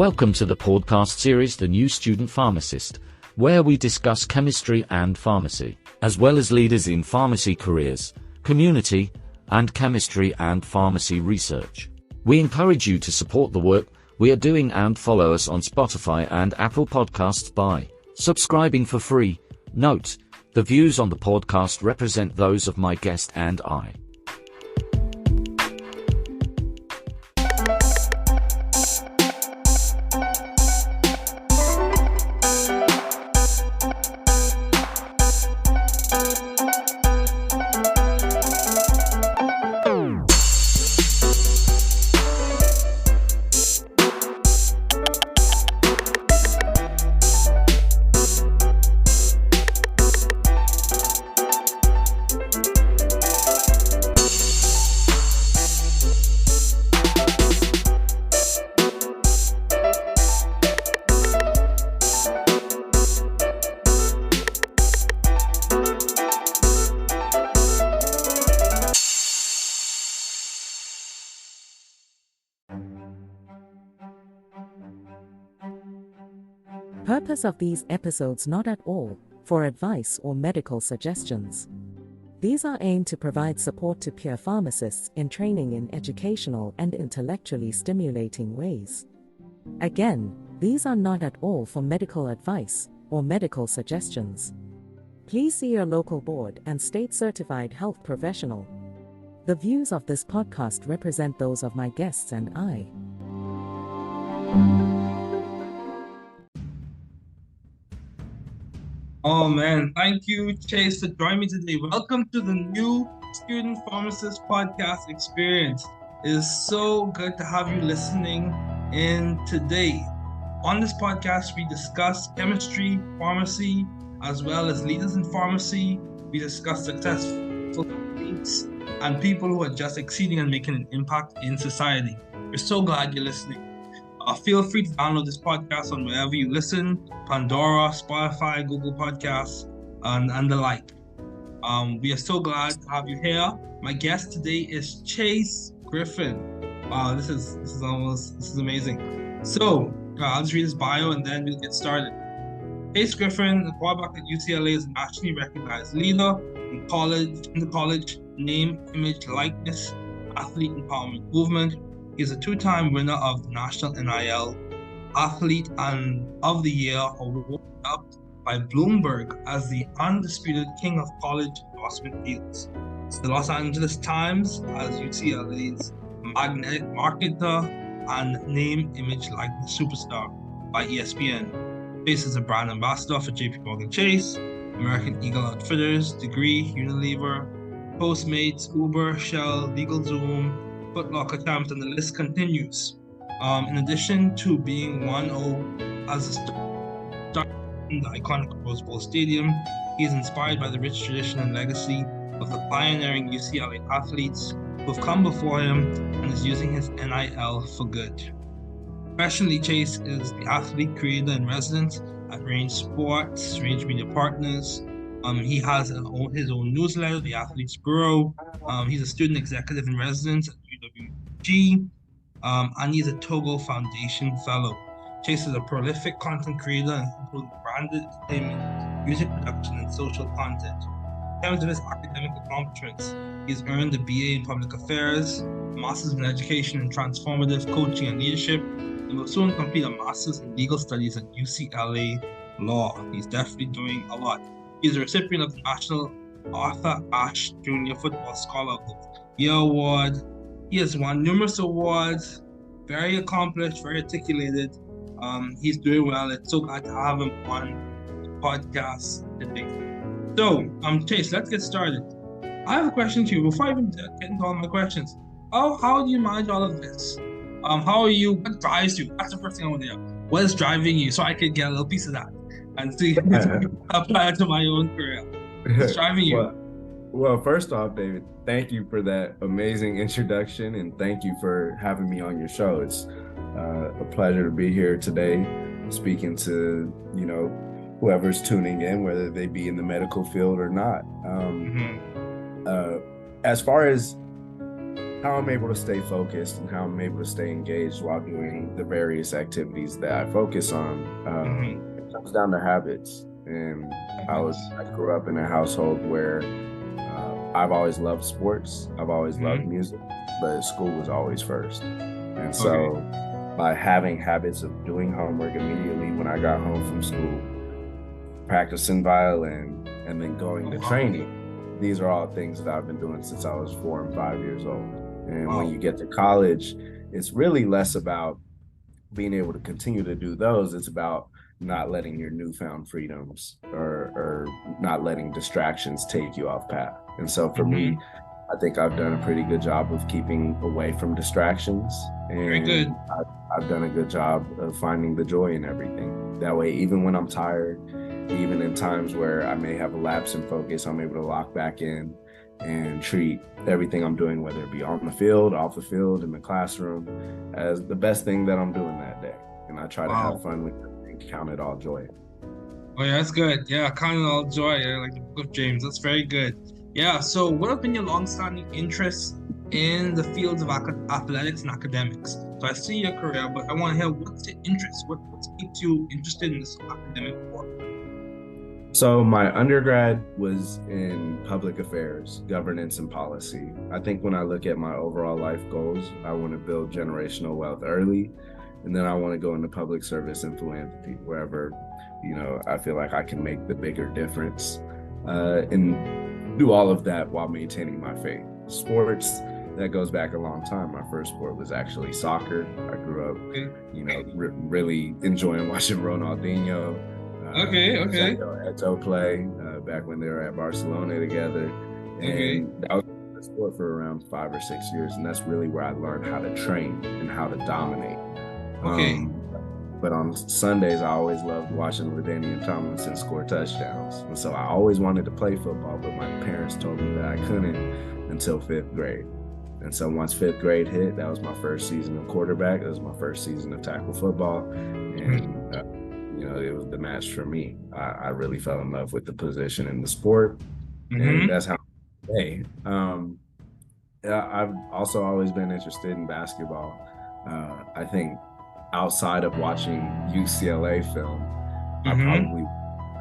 Welcome to the podcast series The New Student Pharmacist, where we discuss chemistry and pharmacy, as well as leaders in pharmacy careers, community, and chemistry and pharmacy research. We encourage you to support the work we are doing and follow us on Spotify and Apple Podcasts by subscribing for free. Note, the views on the podcast represent those of my guest and I. Purpose of these episodes not at all for advice or medical suggestions. These are aimed to provide support to peer pharmacists in training in educational and intellectually stimulating ways. Again, these are not at all for medical advice or medical suggestions. Please see your local board and state-certified health professional. The views of this podcast represent those of my guests and I. Oh man, thank you, Chase, for joining me today. Welcome to the New Student Pharmacist Podcast Experience. It is so good to have you listening in today. On this podcast, we discuss chemistry, pharmacy, as well as leaders in pharmacy. We discuss successful athletes and people who are just exceeding and making an impact in society. We're so glad you're listening. Feel free to download this podcast on wherever you listen, Pandora, Spotify, Google Podcasts, and the like. We are so glad to have you here. My guest today is Chase Griffin. This is amazing. So I'll just read his bio and then we'll get started. Chase Griffin, the quarterback at UCLA, is a nationally recognized leader in the college name, image, likeness, athlete empowerment movement. He is a two-time winner of the National NIL Athlete and of the Year award, up by Bloomberg as the undisputed king of college endorsement deals. The Los Angeles Times as UCLA's magnetic marketer and name, image, likeness superstar by ESPN. Chase is a brand ambassador for JP Morgan Chase, American Eagle Outfitters, Degree, Unilever, Postmates, Uber, Shell, LegalZoom, Foot Locker champs, and the list continues. In addition to being 1-0 as a star in the iconic Rose Bowl Stadium, he is inspired by the rich tradition and legacy of the pioneering UCLA athletes who have come before him and is using his NIL for good. Professionally, Chase is the athlete creator in residence at Range Sports, Range Media Partners. He has his own newsletter, The Athletes Bureau. He's a student executive in residence at UWG, and he's a Togo Foundation Fellow. Chase is a prolific content creator, including branded entertainment, music production, and social content. In terms of his academic accomplishments, he's earned a BA in Public Affairs, a Master's in Education and Transformative Coaching and Leadership, and will soon complete a Master's in Legal Studies at UCLA Law. He's definitely doing a lot. He's a recipient of the National Arthur Ashe Jr. Football Scholar of the Year Award. He has won numerous awards, very accomplished, very articulated. He's doing well. It's so glad to have him on the podcast today. So, Chase, let's get started. I have a question to you before I even get into all my questions. How do you manage all of this? How are you? What drives you? That's the first thing I want to know. What is driving you? So I could get a little piece of that and see apply it to my own career. What's driving you? Well, first off, David, thank you for that amazing introduction, and thank you for having me on your show. It's a pleasure to be here today, speaking to whoever's tuning in, whether they be in the medical field or not. As far as how I'm able to stay focused and how I'm able to stay engaged while doing the various activities that I focus on. It comes down to habits. And I grew up in a household where I've always loved sports. I've always loved music, but school was always first. And so by having habits of doing homework immediately when I got home from school, practicing violin, and then going to training, these are all things that I've been doing since I was 4 and 5 years old. And when you get to college, it's really less about being able to continue to do those. It's about not letting your newfound freedoms or not letting distractions take you off path. And so for me, I think I've done a pretty good job of keeping away from distractions. And very good. I've done a good job of finding the joy in everything. That way, even when I'm tired, even in times where I may have a lapse in focus, I'm able to lock back in and treat everything I'm doing, whether it be on the field, off the field, in the classroom, as the best thing that I'm doing that day. And I try to have fun with it and count it all joy. Oh yeah, that's good. Yeah, count it all joy. Yeah, like the book of James. That's very good. Yeah, so what have been your long-standing interests in the fields of athletics and academics? So I see your career, but I want to hear what's your interest? What keeps you interested in this academic work? So my undergrad was in public affairs, governance, and policy. I think when I look at my overall life goals, I want to build generational wealth early, and then I want to go into public service and philanthropy, wherever, I feel like I can make the bigger difference, and do all of that while maintaining my faith. Sports, that goes back a long time. My first sport was actually soccer. I grew up, really enjoying watching Ronaldinho. Eto'o play back when they were at Barcelona together, and that was the sport for around 5 or 6 years, and that's really where I learned how to train and how to dominate. But on Sundays, I always loved watching LaDainian Tomlinson score touchdowns, and so I always wanted to play football, but my parents told me that I couldn't until 5th grade. And so once 5th grade hit, that was my first season of quarterback. That was my first season of tackle football, and it was the match for me. I really fell in love with the position in the sport, and that's how I I've also always been interested in basketball. I think outside of watching UCLA film, I probably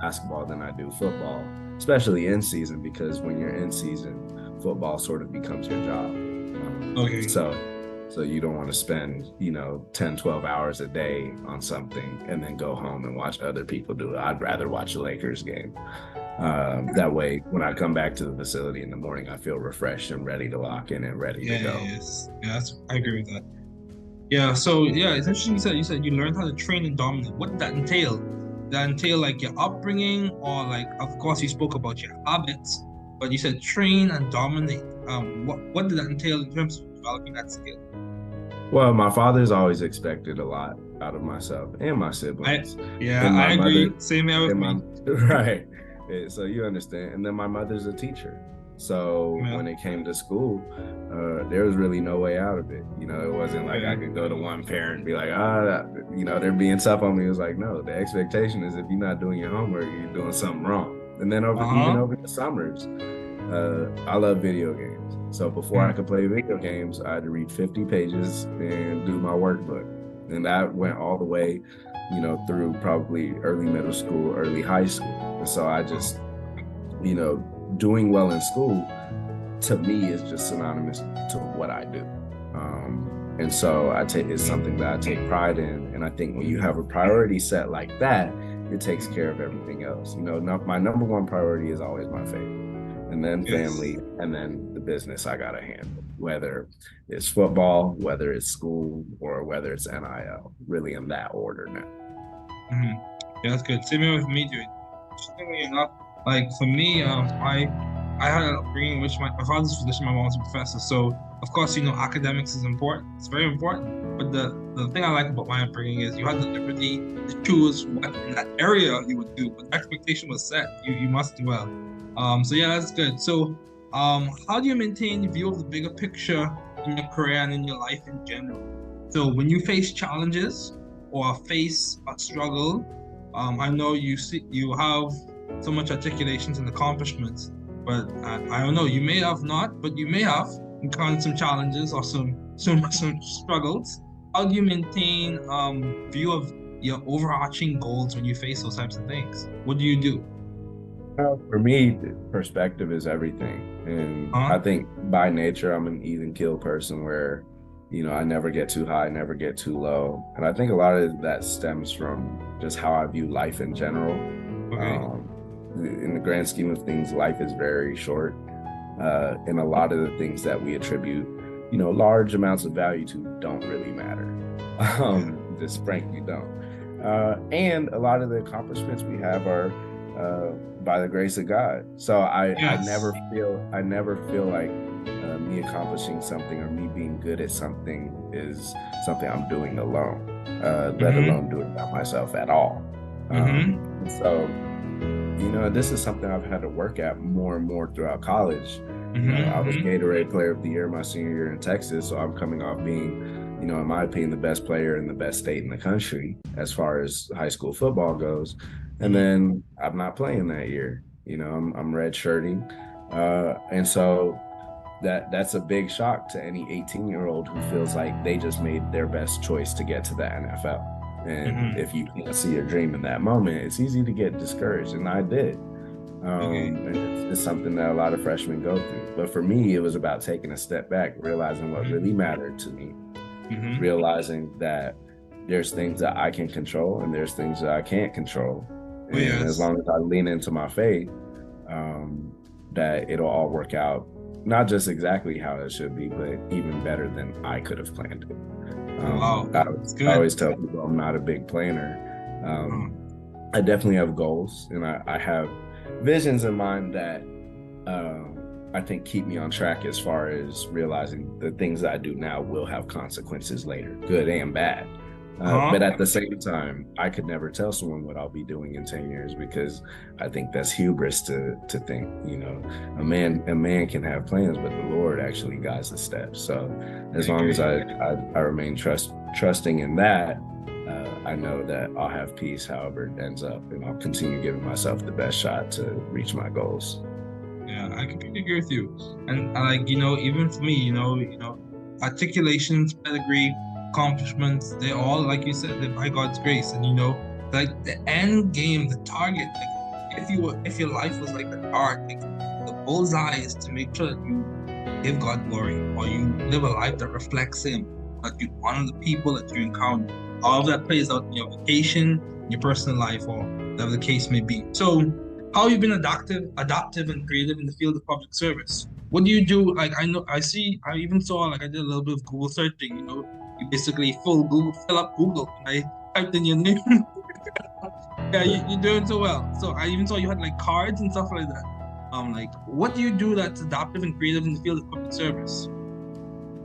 basketball than I do football, especially in season, because when you're in season, football sort of becomes your job. So you don't want to spend, 10, 12 hours a day on something and then go home and watch other people do it. I'd rather watch a Lakers game. That way, when I come back to the facility in the morning, I feel refreshed and ready to lock in and ready to go. I agree with that. Yeah, so it's interesting you said you learned how to train and dominate. What did that entail? Did that entail like your upbringing, or like, of course you spoke about your habits, but you said train and dominate. What did that entail in terms of developing that skill? Well, my father's always expected a lot out of myself and my siblings. I agree. Same here with me. Right. So you understand. And then my mother's a teacher. So when it came to school, there was really no way out of it. It wasn't like I could go to one parent and be like, they're being tough on me. It was like, no, the expectation is if you're not doing your homework, you're doing something wrong. And then even over the summers, I love video games. So before I could play video games, I had to read 50 pages and do my workbook. And that went all the way, through probably early middle school, early high school. And so I just, doing well in school, to me, is just synonymous to what I do. And so it's something that I take pride in. And I think when you have a priority set like that, it takes care of everything else. My number one priority is always my faith, and then family, and then the business I gotta handle, whether it's football, whether it's school, or whether it's NIL, really in that order now. Yeah, that's good. Same with me, dude. Interestingly enough, like for me, I had an upbringing which my father's a physician, my mom's a professor. So of course, academics is important. It's very important. But the thing I like about my upbringing is you had the liberty to choose what in that area you would do, but the expectation was set. You must do well. So that's good. So how do you maintain your view of the bigger picture in your career and in your life in general? So when you face challenges or face a struggle, I know you have so much articulations and accomplishments, but I don't know, you may have not, but you may have. encountered some challenges or some struggles. How do you maintain view of your overarching goals when you face those types of things? What do you do? For me, perspective is everything. And I think by nature, I'm an even keel person where, I never get too high, never get too low. And I think a lot of that stems from just how I view life in general. Okay. In the grand scheme of things, life is very short. And a lot of the things that we attribute, large amounts of value to don't really matter. Just frankly don't. And a lot of the accomplishments we have are by the grace of God. So I never feel like me accomplishing something or me being good at something is something I'm doing alone, let alone doing by myself at all. So, this is something I've had to work at more and more throughout college. I was Gatorade Player of the Year my senior year in Texas, so I'm coming off being, in my opinion, the best player in the best state in the country as far as high school football goes. And then I'm not playing that year. I'm redshirting, and so that's a big shock to any 18-year-old who feels like they just made their best choice to get to the NFL. And if you can't see your dream in that moment, it's easy to get discouraged, and I did. And it's something that a lot of freshmen go through. But for me, it was about taking a step back, realizing what really mattered to me, realizing that there's things that I can control and there's things that I can't control. And as long as I lean into my faith, that it'll all work out, not just exactly how it should be, but even better than I could have planned it. I always tell people I'm not a big planner. I definitely have goals, and I have visions in mind that I think keep me on track as far as realizing the things that I do now will have consequences later, good and bad. But at the same time, I could never tell someone what I'll be doing in 10 years because I think that's hubris to think, a man can have plans, but the Lord actually guides the steps. So as long as I remain trusting in that, I know that I'll have peace however it ends up, and I'll continue giving myself the best shot to reach my goals. Yeah, I completely agree with you. And even for me, articulations, pedigree, accomplishments, they all, like you said, they're by God's grace. And like the end game, the target, like if your life was like a dart, like the bullseye is to make sure that you give God glory, or you live a life that reflects Him, that you honor the people that you encounter. All of that plays out in your vacation, your personal life, or whatever the case may be. So how have you been adaptive and creative in the field of public service? What do you do? Like I even saw, like I did a little bit of Google searching, you basically fill up Google. I typed in your name. Yeah, you're doing so well. So I even saw you had like cards and stuff like that. Like what do you do that's adaptive and creative in the field of public service?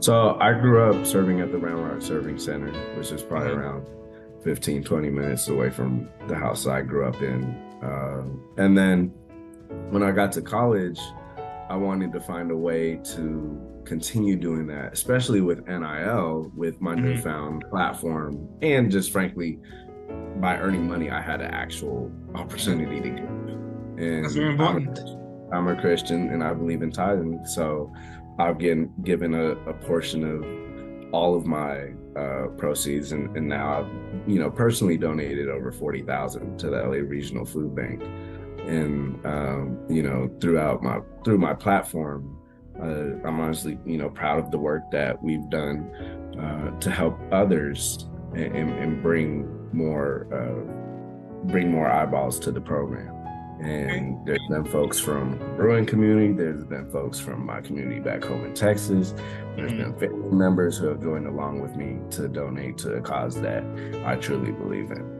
So I grew up serving at the Round Rock Serving Center, which is probably around 15, 20 minutes away from the house I grew up in. And then when I got to college, I wanted to find a way to continue doing that, especially with NIL, with my newfound platform, and just frankly, by earning money, I had an actual opportunity to give. And that's very important. I'm a Christian and I believe in tithing, so I've given a portion of all of my proceeds, and now I've personally donated over $40,000 to the LA Regional Food Bank. And through my platform, I'm honestly proud of the work that we've done to help others and bring more eyeballs to the program. And there's been folks from the brewing community, there's been folks from my community back home in Texas, there's been family members who have joined along with me to donate to a cause that I truly believe in.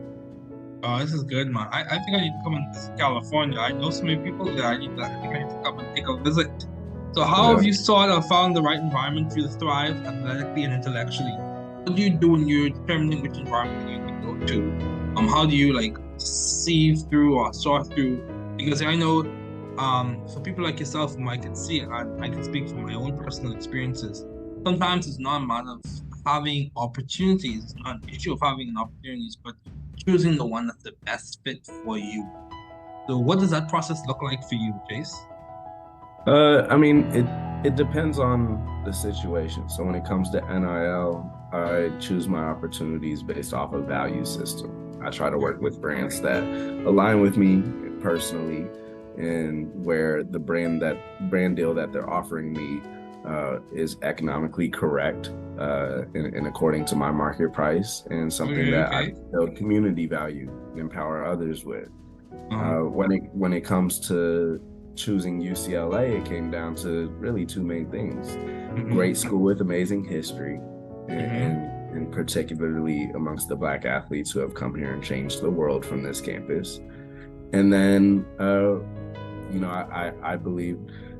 Oh, this is good, man. I think I need to come to California. I know so many people there. I think I need to come and take a visit. So how have you sort of found the right environment for you to thrive athletically and intellectually? What do you do when you're determining which environment you can go to? How do you sieve through or sort through? Because I know for people like yourself, whom I can see, and I can speak from my own personal experiences, sometimes it's not a matter of having opportunities, it's not an issue of having an opportunities, but choosing the one that's the best fit for you. So what does that process look like for you, Chase? I mean, It depends on the situation. So when it comes to NIL, I choose my opportunities based off a value system. I try to work with brands that align with me personally, and where the brand deal that they're offering me is economically correct and according to my market price, and something that I build community value and empower others with. When it comes to choosing UCLA, it came down to really two main things: great school with amazing history, and particularly amongst the Black athletes who have come here and changed the world from this campus. And then, I believe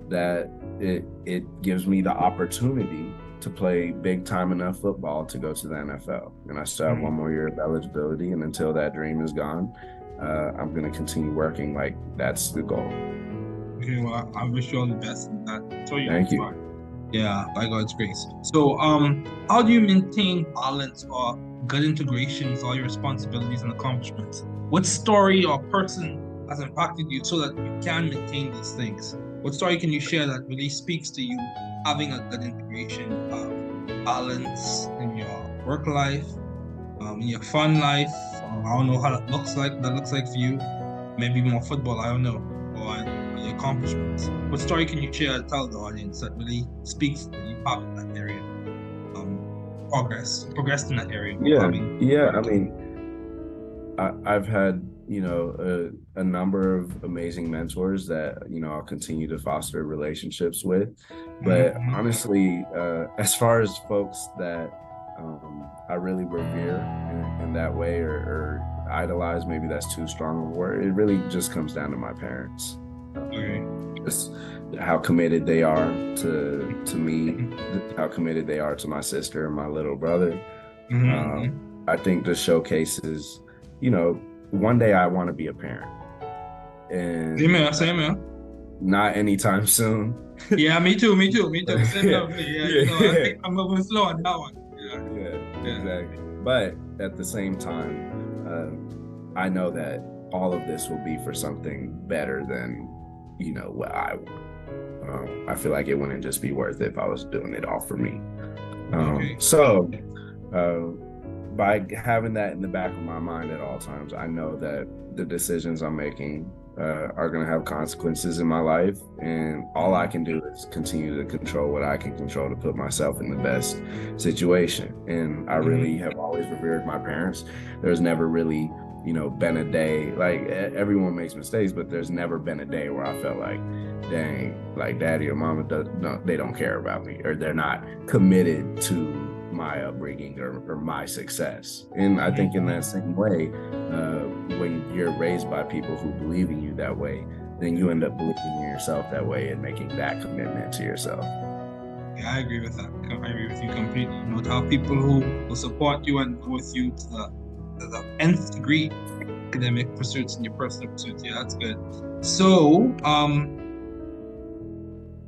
that it gives me the opportunity to play big time enough football to go to the NFL. And I still have one more year of eligibility, and until that dream is gone, I'm going to continue working like that's the goal. Okay, well, I wish you all the best in that. So Thank you. Yeah, by God's grace. So, how do you maintain balance or good integration with all your responsibilities and accomplishments? What story or person has impacted you so that you can maintain these things? What story can you share that really speaks to you having a good integration of balance in your work life, in your fun life? I don't know how that looks like for you. Maybe more football, I don't know, or your accomplishments. What story can you share to tell the audience that really speaks to you have in that area? Progressed in that area. I mean, I've had a number of amazing mentors that I'll continue to foster relationships with, but honestly, as far as folks that I really revere in that way, or idolize, maybe that's too strong a word, it really just comes down to my parents. Just how committed they are to me, how committed they are to my sister and my little brother. I think this showcases, one day I want to be a parent. And same here. Not anytime soon. Yeah, me too. Same lovely. I think I'm moving slow on that one. Yeah, exactly. But at the same time, I know that all of this will be for something better than what I want. I feel like it wouldn't just be worth it if I was doing it all for me. So by having that in the back of my mind at all times, I know that the decisions I'm making are going to have consequences in my life, and all I can do is continue to control what I can control to put myself in the best situation. And I really have always revered my parents. There's never really been a day, like, everyone makes mistakes, but there's never been a day where I felt like, dang, like daddy or mama they don't care about me, or they're not committed to my upbringing or my success. And I think in that same way, when you're raised by people who believe in you that way, then you end up believing in yourself that way and making that commitment to yourself. Yeah, I agree with that. I agree with you completely. To have people who will support you and go with you to the nth degree, academic pursuits and your personal pursuits. Yeah, that's good. So,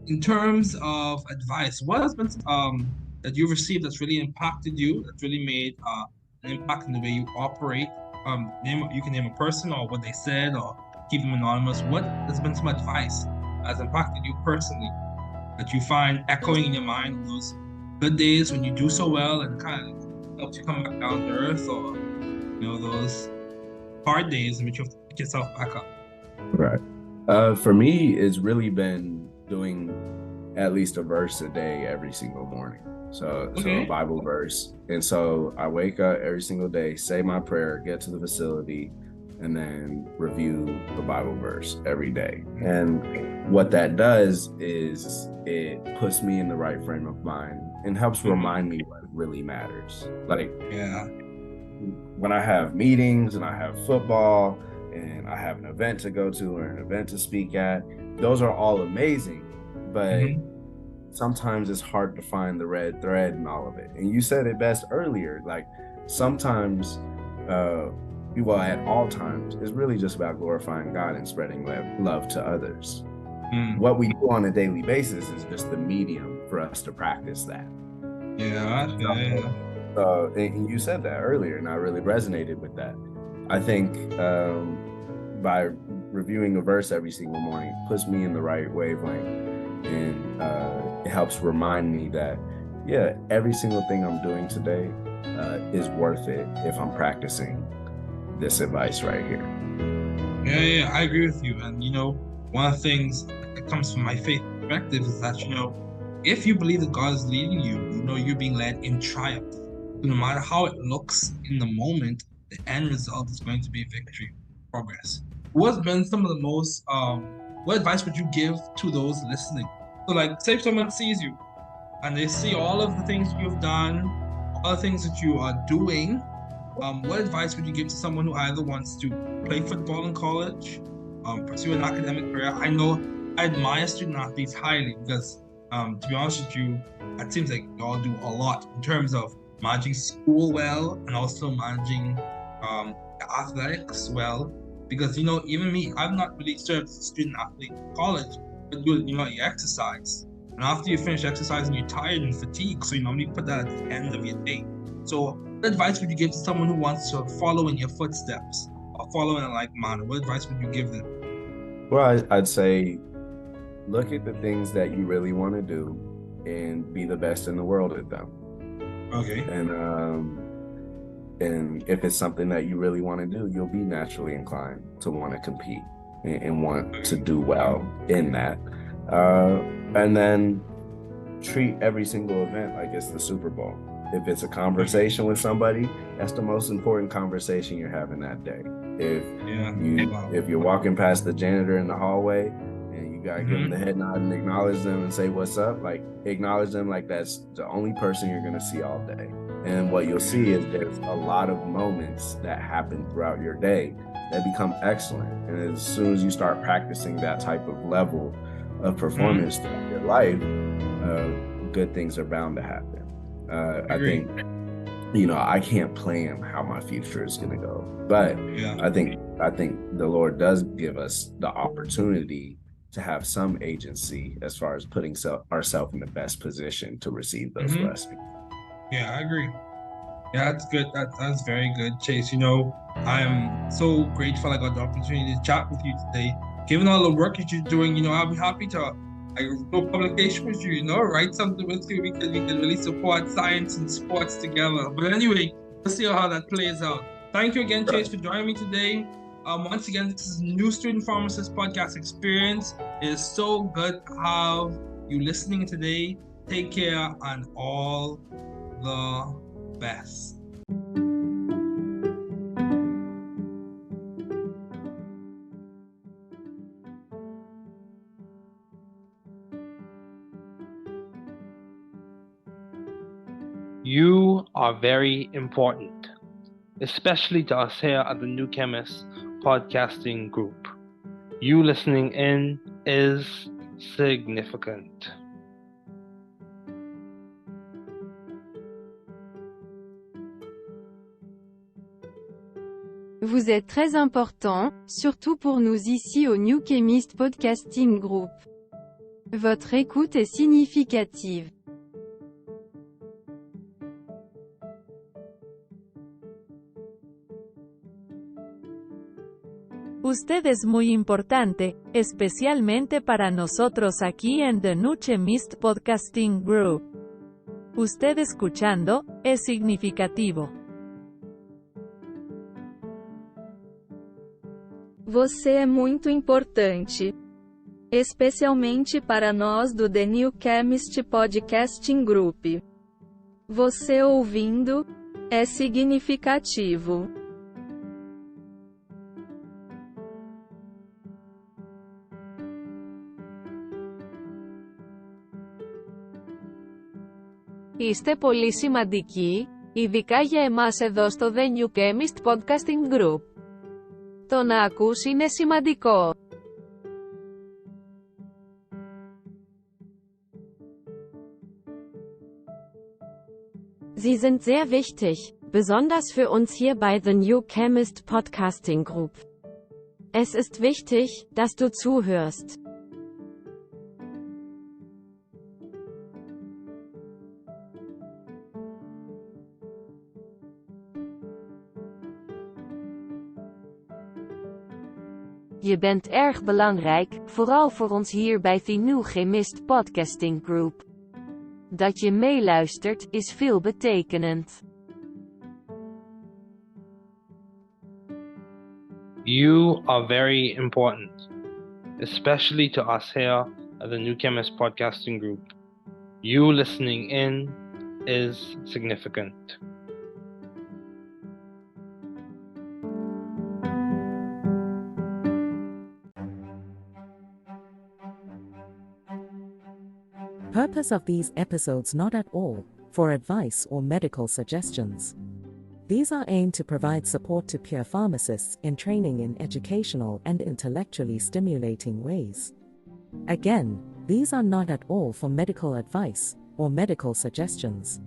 in terms of advice, what has been that you've received that's really impacted you, that's really made an impact in the way you operate? You can name a person or what they said, or keep them anonymous. What has been some advice that has impacted you personally that you find echoing in your mind on those good days when you do so well and kind of helps you come back down to earth, or those hard days in which you have to pick yourself back up? Right. For me, it's really been doing at least a verse a day every single morning. So a Bible verse. And so I wake up every single day, say my prayer, get to the facility, and then review the Bible verse every day. And what that does is it puts me in the right frame of mind and helps remind me what really matters. Like, when I have meetings and I have football and I have an event to go to or an event to speak at, those are all amazing, but sometimes it's hard to find the red thread in all of it. And you said it best earlier, like sometimes, at all times, it's really just about glorifying God and spreading love to others. What we do on a daily basis is just the medium for us to practice that. And you said that earlier, and I really resonated with that. I think by reviewing a verse every single morning puts me in the right wavelength And it helps remind me that, yeah, every single thing I'm doing today is worth it if I'm practicing this advice right here. Yeah, I agree with you. And one of the things that comes from my faith perspective is that if you believe that God is leading you, you're being led in triumph. No matter how it looks in the moment, the end result is going to be victory, progress. What's been some of the most what advice would you give to those listening? So like, say if someone sees you and they see all of the things you've done, all the things that you are doing, what advice would you give to someone who either wants to play football in college, pursue an academic career? I know I admire student athletes highly because, to be honest with you, it seems like y'all do a lot in terms of managing school well and also managing athletics well. Because even me, I've not really served as a student athlete in college, but you exercise. And after you finish exercising, you're tired and fatigued, so you normally put that at the end of your day. So what advice would you give to someone who wants to follow in your footsteps or follow in a like manner? What advice would you give them? Well, I'd say look at the things that you really want to do and be the best in the world at them. Okay. And if it's something that you really want to do, you'll be naturally inclined to want to compete and want to do well in that. And then treat every single event like it's the Super Bowl. If it's a conversation with somebody, that's the most important conversation you're having that day. If you're walking past the janitor in the hallway and you gotta give them the head nod and acknowledge them and say what's up, like acknowledge them like that's the only person you're gonna see all day. And what you'll see is there's a lot of moments that happen throughout your day that become excellent. And as soon as you start practicing that type of level of performance throughout your life, good things are bound to happen. I think, I can't plan how my future is going to go, but I think the Lord does give us the opportunity to have some agency as far as putting ourselves in the best position to receive those blessings. Yeah, I agree. Yeah, that's good. That's very good, Chase. I'm so grateful I got the opportunity to chat with you today. Given all the work that you're doing, I'll be happy to do a publication with you, write something with you because we can really support science and sports together. But anyway, we'll see how that plays out. Thank you again, Chase, for joining me today. Once again, this is New Student Pharmacist Podcast Experience. It is so good to have you listening today. Take care and all the best. You are very important, especially to us here at the New Chemist podcasting group. You listening in is significant. Vous êtes très important, surtout pour nous ici au New Chemist Podcasting Group. Votre écoute est significative. Usted es muy importante, especialmente para nosotros aquí en The New Chemist Podcasting Group. Usted escuchando, es significativo. Você é muito importante. Especialmente para nós do The New Chemist Podcasting Group. Você ouvindo, é significativo. Είστε πολύ σημαντικοί, ειδικά για εμάς εδώ στο The New Chemist Podcasting Group. Το να ακούς είναι σημαντικό. Sie sind sehr wichtig, besonders für uns hier bei The New Chemist Podcasting Group. Es ist wichtig, dass du zuhörst. Je bent erg belangrijk, vooral voor ons hier bij The New Chemist Podcasting Group. Dat je meeluistert, is veelbetekenend. You are very important, especially to us here at the New Chemist Podcasting Group. You listening in is significant. Purpose of these episodes not at all for advice or medical suggestions. These are aimed to provide support to peer pharmacists in training in educational and intellectually stimulating ways. Again, these are not at all for medical advice or medical suggestions.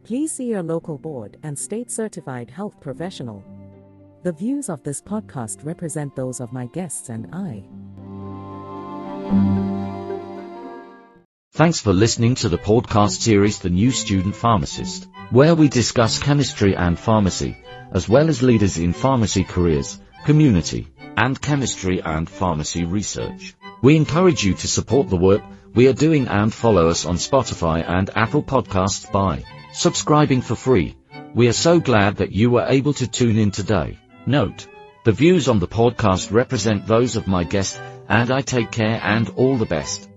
Please see your local board and state-certified health professional. The views of this podcast represent those of my guests and I. Thanks for listening to the podcast series The New Student Pharmacist, where we discuss chemistry and pharmacy, as well as leaders in pharmacy careers, community, and chemistry and pharmacy research. We encourage you to support the work we are doing and follow us on Spotify and Apple Podcasts by subscribing for free. We are so glad that you were able to tune in today. Note, the views on the podcast represent those of my guest, and I take care and all the best.